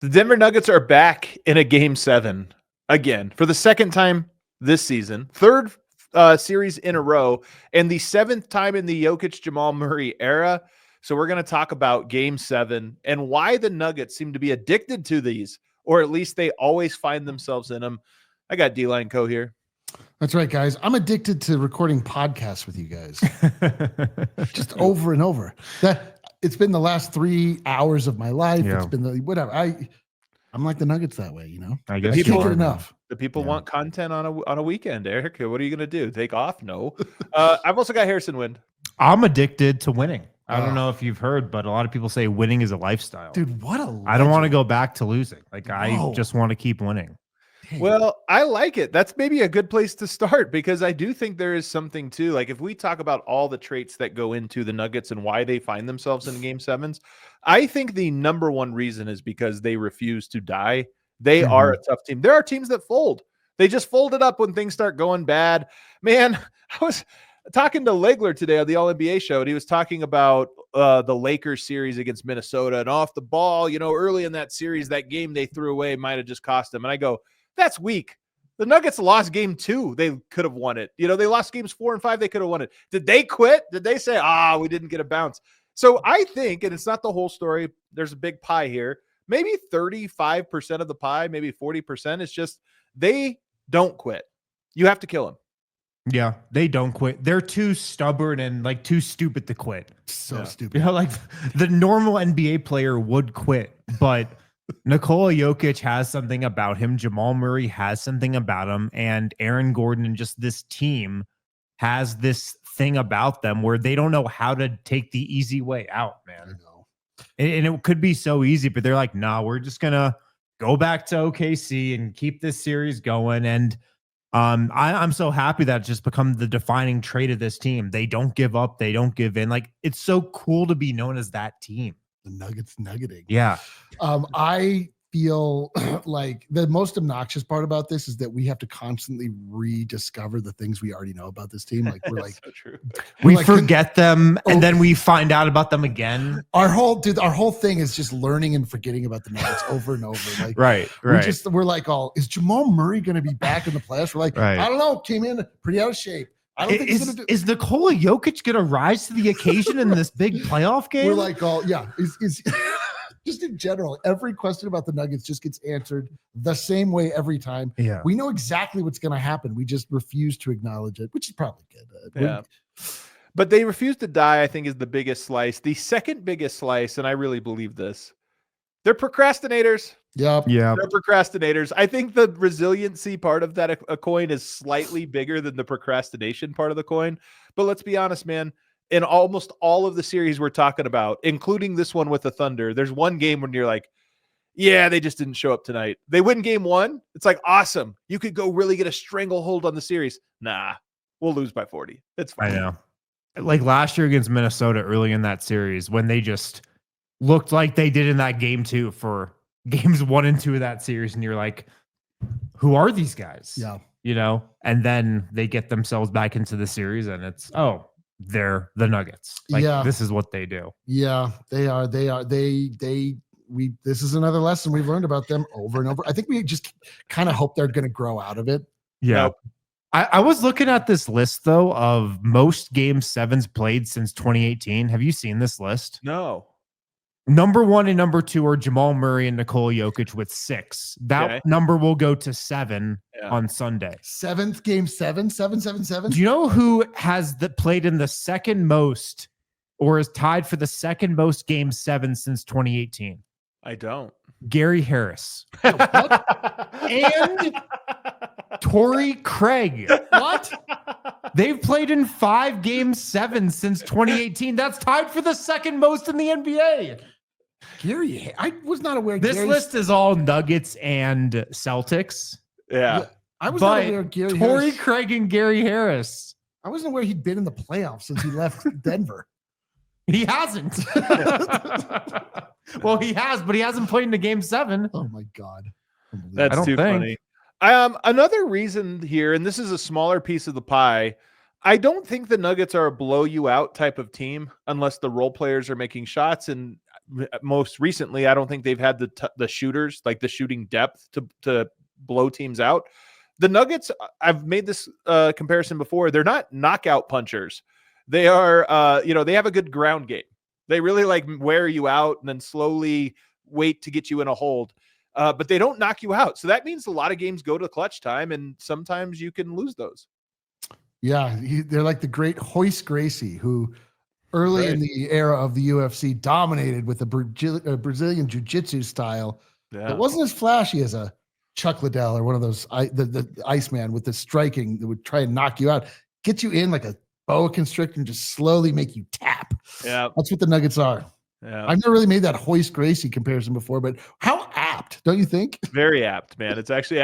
The Denver Nuggets are back in a game 7 again for the second time this season, third series in a row, and the 7th time in the Jokic Jamal Murray era. So we're going to talk about game 7 and why the Nuggets seem to be addicted to these, or at least they always find themselves in them. I got D-Line Co here. That's right, guys. I'm addicted to recording podcasts with you guys. Just over and over. It's been the last 3 hours of my life. Yeah. It's been the whatever. I'm like the Nuggets that way, you know. I guess I can't get enough. The people want content on a weekend, Eric. What are you going to do? Take off? No. I've also got Harrison Wind. I'm addicted to winning. I don't know if you've heard, but a lot of people say winning is a lifestyle. Dude, what a legend. I don't want to go back to losing. Like, I just want to keep winning. Dang. Well, I like it. That's maybe a good place to start because I do think there is something too. Like if we talk about all the traits that go into the Nuggets and why they find themselves in game 7s, I think the number one reason is because they refuse to die. They are a tough team. There are teams that fold. They just fold it up when things start going bad. Man, I was talking to Legler today on the All-NBA show, and he was talking about the Lakers series against Minnesota and off the ball, early in that series, that game they threw away might have just cost them. And I go, that's weak. The Nuggets lost game 2. They could have won it. They lost games 4 and 5. They could have won it. Did they quit? Did they say, we didn't get a bounce? So I think, and it's not the whole story, there's a big pie here. Maybe 35% of the pie, maybe 40% is just they don't quit. You have to kill them. Yeah, they don't quit. They're too stubborn and like too stupid to quit. So stupid. Like the normal NBA player would quit, but Nikola Jokic has something about him. Jamal Murray has something about him, and Aaron Gordon and just this team has this thing about them where they don't know how to take the easy way out, man. I know. And it could be so easy, but they're like, nah, we're just gonna go back to OKC and keep this series going. And I'm so happy that it's just become the defining trait of this team. They don't give up, they don't give in. Like, it's so cool to be known as that team. The Nuggets nuggeting. Yeah. I feel like the most obnoxious part about this is that we have to constantly rediscover the things we already know about this team. Like we're like, so true. We like, forget them and then we find out about them again. Our whole thing is just learning and forgetting about the Nuggets over and over. Like, Right. We're like, is Jamal Murray going to be back in the playoffs? We're like, I don't know. Came in pretty out of shape. I don't think he's gonna do. Is Nikola Jokic going to rise to the occasion in this big playoff game? We're like, is just in general, every question about the Nuggets just gets answered the same way every time. Yeah. We know exactly what's going to happen. We just refuse to acknowledge it, which is probably good. Yeah. But they refuse to die, I think, is the biggest slice. The second biggest slice, and I really believe this, they're procrastinators. Yep. Yeah. They're procrastinators. I think the resiliency part of that a coin is slightly bigger than the procrastination part of the coin. But let's be honest, man. In almost all of the series we're talking about, including this one with the Thunder, there's one game when you're like, yeah, they just didn't show up tonight. They win game 1. It's like, awesome. You could go really get a stranglehold on the series. Nah, we'll lose by 40. It's fine. I know. Like last year against Minnesota early in that series when they just looked like they did in that game 2 for games 1 and 2 of that series. And you're like, who are these guys? Yeah. And then they get themselves back into the series and it's, they're the Nuggets. Like, this is what they do. Yeah, they are. This is another lesson we've learned about them over and over. I think we just kind of hope they're going to grow out of it. Yeah. Nope. I was looking at this list though of most game 7s played since 2018. Have you seen this list? No. Number 1 and number 2 are Jamal Murray and Nikola Jokic with 6. That number will go to 7 on Sunday. 7th game 7. Do you know who has played in the second most or is tied for the second most game 7 since 2018? I don't. Gary Harris. And Torrey Craig. What? They've played in 5 game 7 since 2018. That's tied for the second most in the NBA. Gary, I was not aware. This list is all Nuggets and Celtics. Yeah. I was not aware of Gary Torrey Harris. Craig and Gary Harris. I wasn't aware he'd been in the playoffs since he left Denver. He hasn't. Well, he has, but he hasn't played in a game 7. Oh my God. That's too funny. Another reason here, and this is a smaller piece of the pie, I don't think the Nuggets are a blow you out type of team unless the role players are making shots. And most recently, I don't think they've had the shooters, like the shooting depth to blow teams out. The Nuggets, I've made this comparison before. They're not knockout punchers. They are, they have a good ground game. They really like wear you out and then slowly wait to get you in a hold. But they don't knock you out. So that means a lot of games go to clutch time, and sometimes you can lose those. Yeah, they're like the great Hoist Gracie, who early in the era of the UFC dominated with a Brazilian jiu-jitsu style. Yeah. It wasn't as flashy as a Chuck Liddell or one of those, the Iceman with the striking that would try and knock you out, get you in like a boa constrictor and just slowly make you tap. Yeah. That's what the Nuggets are. Yeah. I've never really made that Hoist Gracie comparison before, but how apt, don't you think? Very apt, man. It's actually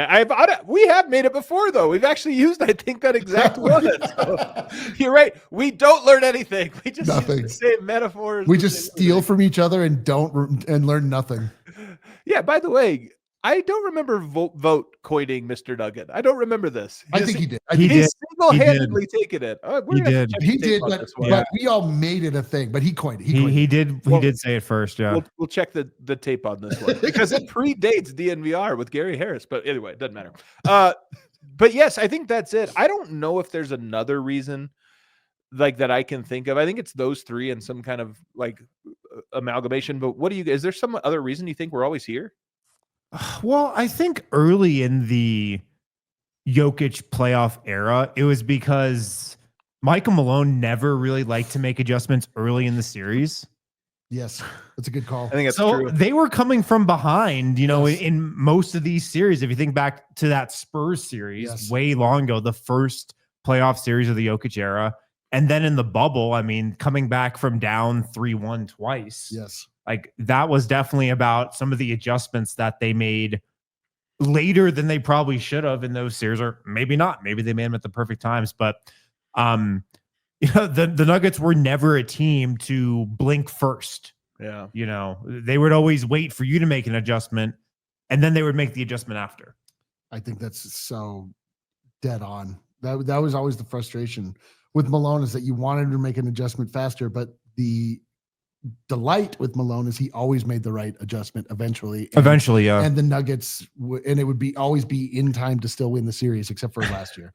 we have made it before though. We've actually used, I think, that exact one. So, you're right. We don't learn anything. We just use the same metaphors. We just steal from each other and learn nothing. Yeah. By the way, I don't remember vote coining Mr. Nugget. I don't remember this. I think he did. He's single-handedly taken it. He did. He did, but we all made it a thing. But he coined it. He did. He did say it first. Yeah. We'll check the tape on this one because it predates DNVR with Gary Harris. But anyway, it doesn't matter. But yes, I think that's it. I don't know if there's another reason like that I can think of. I think it's those three and some kind of like amalgamation. But is there some other reason you think we're always here? Well, I think early in the Jokic playoff era, it was because Michael Malone never really liked to make adjustments early in the series. Yes, that's a good call. I think that's so true. They were coming from behind, in most of these series. If you think back to that Spurs series way long ago, the first playoff series of the Jokic era, and then in the bubble, I mean, coming back from down 3-1 twice. Yes. Like that was definitely about some of the adjustments that they made later than they probably should have in those series, or maybe not. Maybe they made them at the perfect times. But the Nuggets were never a team to blink first. Yeah. They would always wait for you to make an adjustment, and then they would make the adjustment after. I think that's so dead on. That was always the frustration with Malone, is that you wanted to make an adjustment faster, but the delight with Malone is he always made the right adjustment eventually. Yeah. And the Nuggets, and it would always be in time to still win the series, except for last year.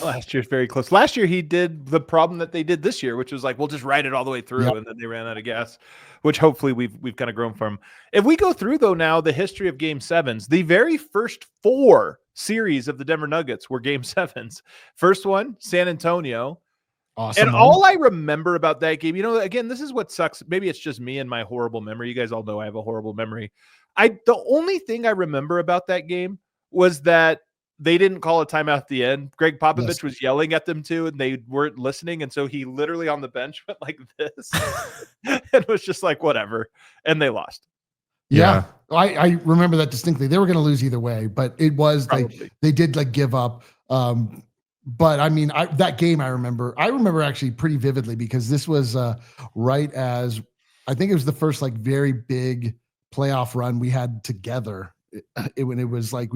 Last year's very close. Last year he did the problem that they did this year, which was like, we'll just ride it all the way through, and then they ran out of gas, which hopefully we've kind of grown from. If we go through though now the history of Game 7s, the very first 4 series of the Denver Nuggets were Game 7s. First one, San Antonio. Awesome. And all I remember about that game, again, this is what sucks. Maybe it's just me and my horrible memory. You guys all know I have a horrible memory. The only thing I remember about that game was that they didn't call a timeout at the end. Greg Popovich was yelling at them too, and they weren't listening. And so he literally on the bench went like this and was just like, whatever. And they lost. Yeah. I remember that distinctly. They were going to lose either way, but it was like they did like give up. But I mean, that game I remember actually pretty vividly, because this was right as I think it was the first like very big playoff run we had together. When it was like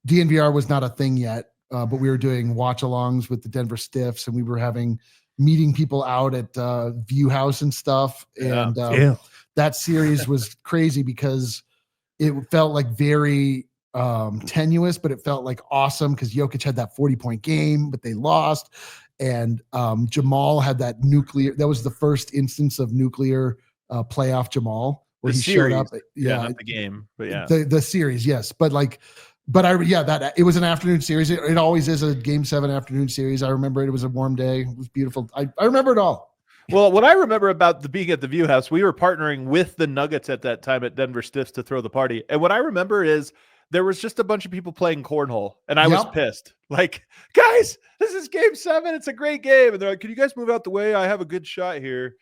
DNVR was not a thing yet, but we were doing watch-alongs with the Denver Stiffs, and we were meeting people out at View House and stuff. And that series was crazy because it felt like very tenuous, but it felt like awesome because Jokic had that 40-point game, but they lost. And Jamal had that was the first instance of nuclear playoff Jamal, where he showed up. Not the game, but the series, yes. But it was an afternoon series. It always is a Game 7 afternoon series. I remember it was a warm day. It was beautiful. I remember it all. Well, what I remember about being at the View House, we were partnering with the Nuggets at that time at Denver Stiffs to throw the party. And what I remember is there was just a bunch of people playing cornhole, and I was pissed. Like, guys, this is Game 7. It's a great game. And they're like, can you guys move out the way? I have a good shot here.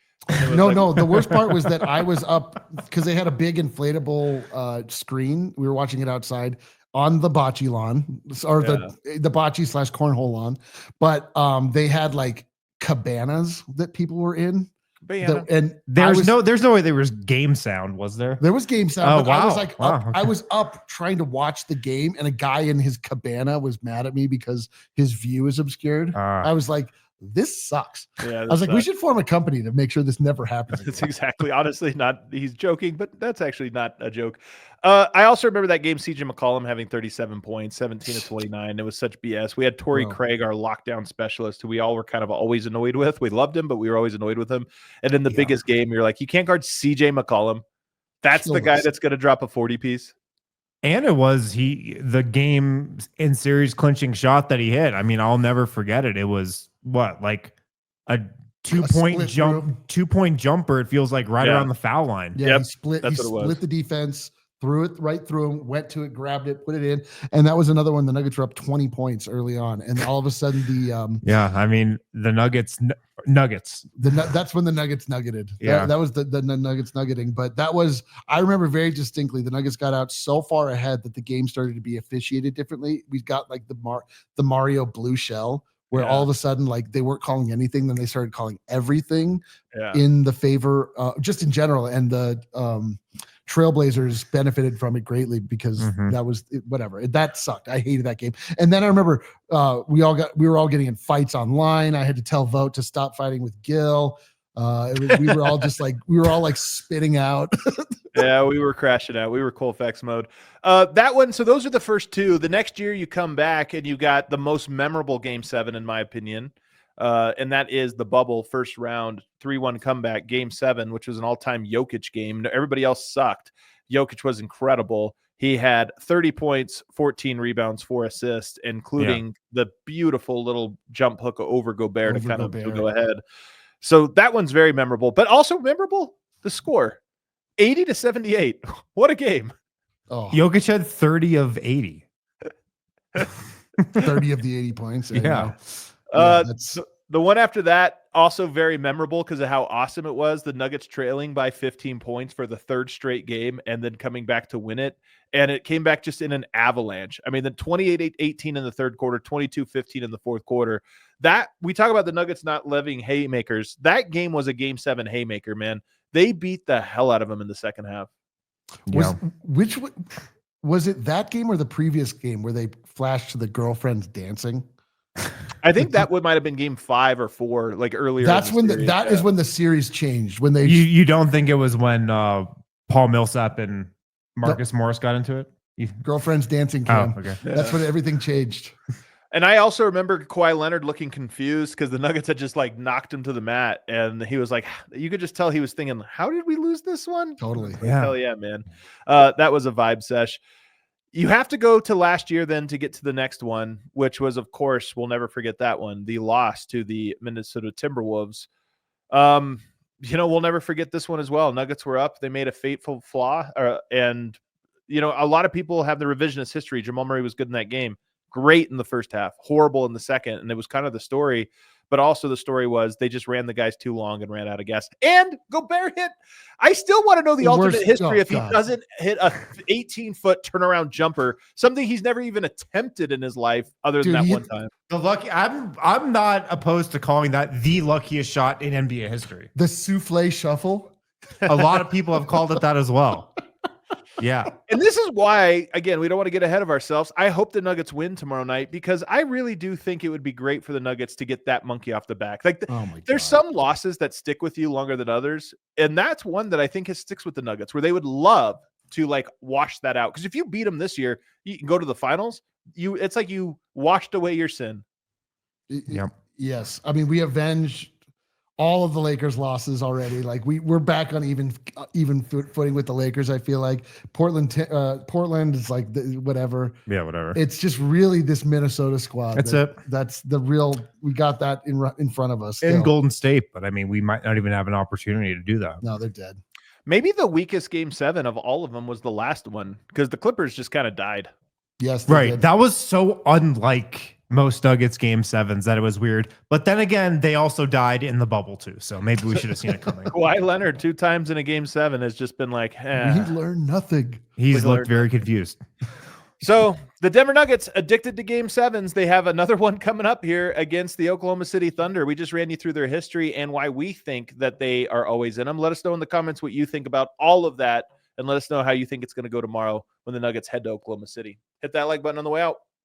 No. The worst part was that I was up because they had a big inflatable screen. We were watching it outside on the bocce lawn, or the bocce / cornhole lawn. But they had like cabanas that people were in. And there's no way there was game sound, was there? There was game sound. Oh, but wow. I was like, okay. I was up trying to watch the game, and a guy in his cabana was mad at me because his view is obscured. I was like, this sucks. Yeah, I was like, we should form a company to make sure this never happens. That's exactly, honestly, not, he's joking, but that's actually not a joke. I also remember that game, CJ McCollum having 37 points, 17 of 29. It was such BS. We had Torrey Craig, our lockdown specialist, who we all were kind of always annoyed with. We loved him, but we were always annoyed with him. And in the biggest game, you're like, you can't guard CJ McCollum. That's the guy that's going to drop a 40 piece. And it was the game in series clinching shot that he hit. I mean, I'll never forget it. It was what, like a 2-point jump, 2-point jumper. It feels like right around the foul line. Yeah, he split the defense, threw it right through him, went to it, grabbed it, put it in. And that was another one. The Nuggets were up 20 points early on. And all of a sudden I mean, the Nuggets. That's when the Nuggets nuggeted. That was the Nuggets nuggeting. But that was, I remember very distinctly, the Nuggets got out so far ahead that the game started to be officiated differently. We got like the Mario blue shell, where all of a sudden, like, they weren't calling anything, then they started calling everything in the favor, just in general. And the Trailblazers benefited from it greatly because that was whatever. That sucked. I hated that game. And then I remember we were all getting in fights online. I had to tell Vote to stop fighting with Gil. We were all just like, spitting out. Yeah, we were crashing out. We were Colfax mode. That one, so those are the first two. The next year you come back and you got the most memorable Game 7, in my opinion. And that is the bubble first round 3-1 comeback, Game 7, which was an all-time Jokic game. Everybody else sucked. Jokic was incredible. He had 30 points, 14 rebounds, 4 assists, including the beautiful little jump hook over Gobert to kind of go ahead. So that one's very memorable, but also memorable, the score, 80-78. What a game. Oh. Jokic had 30 of 80. 30 of the 80 points. The one after that, also very memorable because of how awesome it was. The Nuggets trailing by 15 points for the third straight game and then coming back to win it. And it came back just in an avalanche. I mean, the 28-18 in the third quarter, 22-15 in the fourth quarter. That, we talk about the Nuggets not living haymakers. That game was a Game 7 haymaker, man. They beat the hell out of them in the second half. Which was it, that game or the previous game where they flashed to the girlfriends dancing? I think that might have been Game 5 or 4, like earlier. That's when is when the series changed. When they you don't think it was when Paul Millsap and Marcus Morris got into it? Girlfriends dancing cam. Oh, okay. That's when everything changed. And I also remember Kawhi Leonard looking confused because the Nuggets had just like knocked him to the mat, and he was like, you could just tell he was thinking, how did we lose this one? Totally. Hell yeah, man. That was a vibe sesh. You have to go to last year then to get to the next one, which was, of course, we'll never forget that one, the loss to the Minnesota Timberwolves. We'll never forget this one as well. Nuggets were up. They made a fateful flaw. And, a lot of people have the revisionist history. Jamal Murray was good in that game. Great in the first half. Horrible in the second. And it was kind of the story. But also the story was they just ran the guys too long and ran out of gas. And Gobert hit. I still want to know the alternate history if he doesn't hit a 18-foot turnaround jumper, something he's never even attempted in his life other than that one time. The lucky, I'm not opposed to calling that the luckiest shot in NBA history. The souffle shuffle. A lot of people have called it that as well. Yeah. And this is why, again, we don't want to get ahead of ourselves. I hope the Nuggets win tomorrow night because I really do think it would be great for the Nuggets to get that monkey off the back. Like, there's some losses that stick with you longer than others. And that's one that I think sticks with the Nuggets where they would love to like wash that out. Because if you beat them this year, you can go to the finals. It's like you washed away your sin. Yep. Yes. I mean, we avenged all of the Lakers losses already. Like we're back on even footing with the Lakers. I feel like Portland is like whatever. Yeah, whatever. It's just really this Minnesota squad. That's the real. We got that in front of us. In Golden State, but I mean, we might not even have an opportunity to do that. No, they're dead. Maybe the weakest Game 7 of all of them was the last one because the Clippers just kind of died. Yes, right. Did. That was so unlike most Nuggets Game 7s that it was weird. But then again, they also died in the bubble too. So maybe we should have seen it coming. Kawhi Leonard 2 times in a Game 7 has just been like, we learned nothing. He's looked very confused. So the Denver Nuggets addicted to Game 7s. They have another one coming up here against the Oklahoma City Thunder. We just ran you through their history and why we think that they are always in them. Let us know in the comments what you think about all of that. And let us know how you think it's going to go tomorrow when the Nuggets head to Oklahoma City. Hit that like button on the way out.